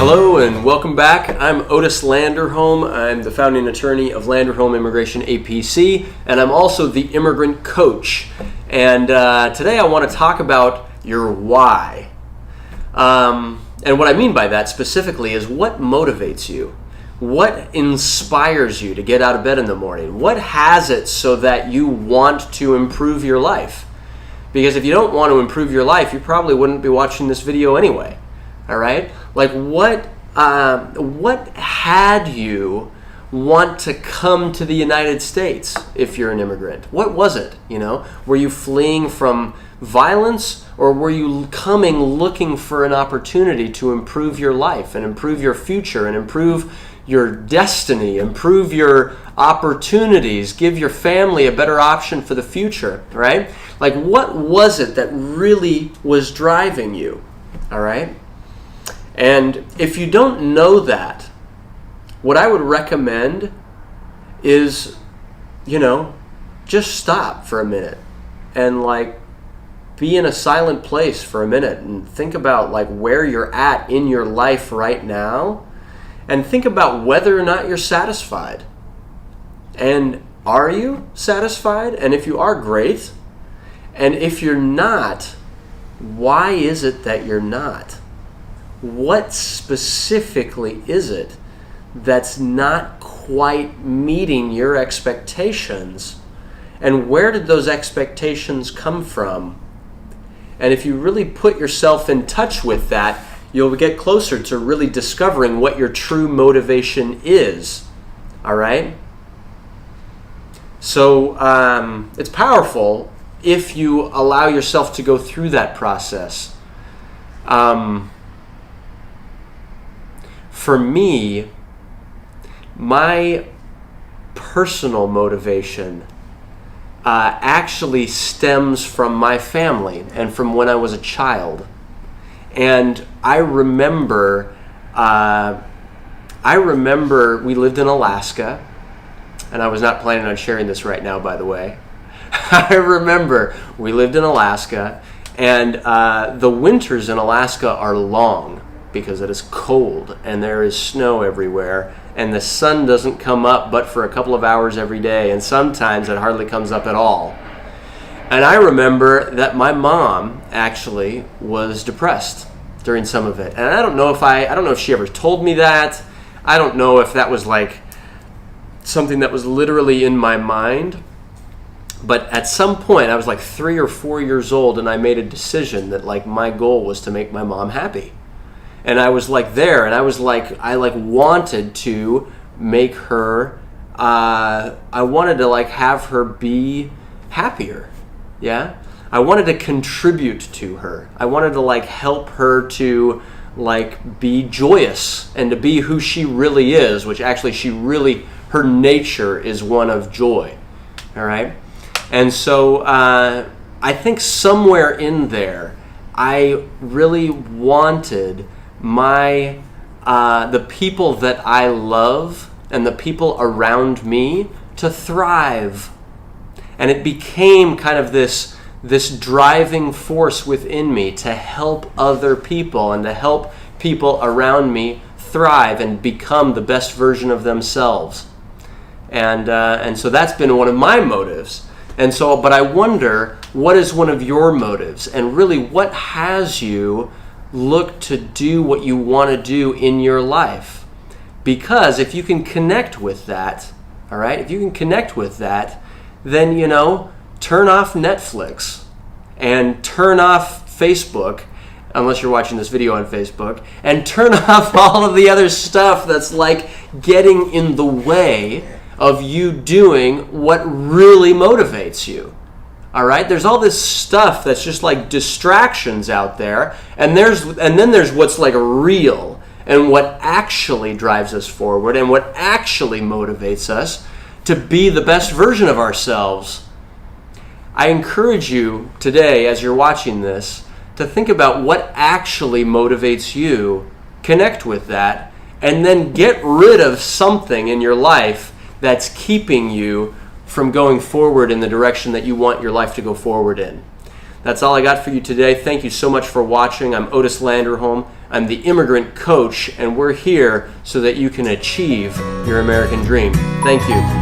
Hello and welcome back. I'm Otis Landerholm. I'm the founding attorney of Landerholm Immigration A.P.C. and I'm also the Immigrant Coach. And today I want to talk about your why. And what I mean by that specifically is what motivates you? What inspires you to get out of bed in the morning? What has it so that you want to improve your life? Because if you don't want to improve your life, you probably wouldn't be watching this video anyway. All right? Like what had you want to come to the United States if you're an immigrant? What was it? Were you fleeing from violence, or were you coming looking for an opportunity to improve your life and improve your future and improve your destiny, improve your opportunities, give your family a better option for the future, right? Like what was it that really was driving you? All right? And if you don't know that, what I would recommend is, just stop for a minute and be in a silent place for a minute and think about where you're at in your life right now, and think about whether or not you're satisfied. And are you satisfied? And if you are, great. And if you're not, why is it that you're not? What specifically is it that's not quite meeting your expectations? And where did those expectations come from? And if you really put yourself in touch with that, you'll get closer to really discovering what your true motivation is. All right? So it's powerful if you allow yourself to go through that process. For me, my personal motivation actually stems from my family and from when I was a child. And I remember we lived in Alaska, and I was not planning on sharing this right now, by the way. I remember we lived in Alaska, and the winters in Alaska are long because it is cold and there is snow everywhere, and the sun doesn't come up but for a couple of hours every day, and sometimes it hardly comes up at all. And I remember that my mom actually was depressed during some of it. And I don't know if she ever told me that. I don't know if that was something that was literally in my mind. But at some point, I was 3 or 4 years old, and I made a decision that my goal was to make my mom happy. And I was there, and I was I wanted to make her, I wanted to have her be happier. Yeah? I wanted to contribute to her. I wanted to help her to be joyous and to be who she really is, which actually her nature is one of joy. All right? And so I think somewhere in there, I really wanted the people that I love and the people around me to thrive. And it became kind of this driving force within me to help other people and to help people around me thrive and become the best version of themselves. And so that's been one of my motives. But I wonder, what is one of your motives? And really, what has you look to do what you want to do in your life? Because if you can connect with that, all right, then, turn off Netflix and turn off Facebook, unless you're watching this video on Facebook, and turn off all of the other stuff that's getting in the way of you doing what really motivates you. All right? There's all this stuff that's just distractions out there, and then there's what's real and what actually drives us forward and what actually motivates us to be the best version of ourselves. I encourage you today, as you're watching this, to think about what actually motivates you, connect with that, and then get rid of something in your life that's keeping you from going forward in the direction that you want your life to go forward in. That's all I got for you today. Thank you so much for watching. I'm Otis Landerholm. I'm the Immigrant Coach, and we're here so that you can achieve your American dream. Thank you.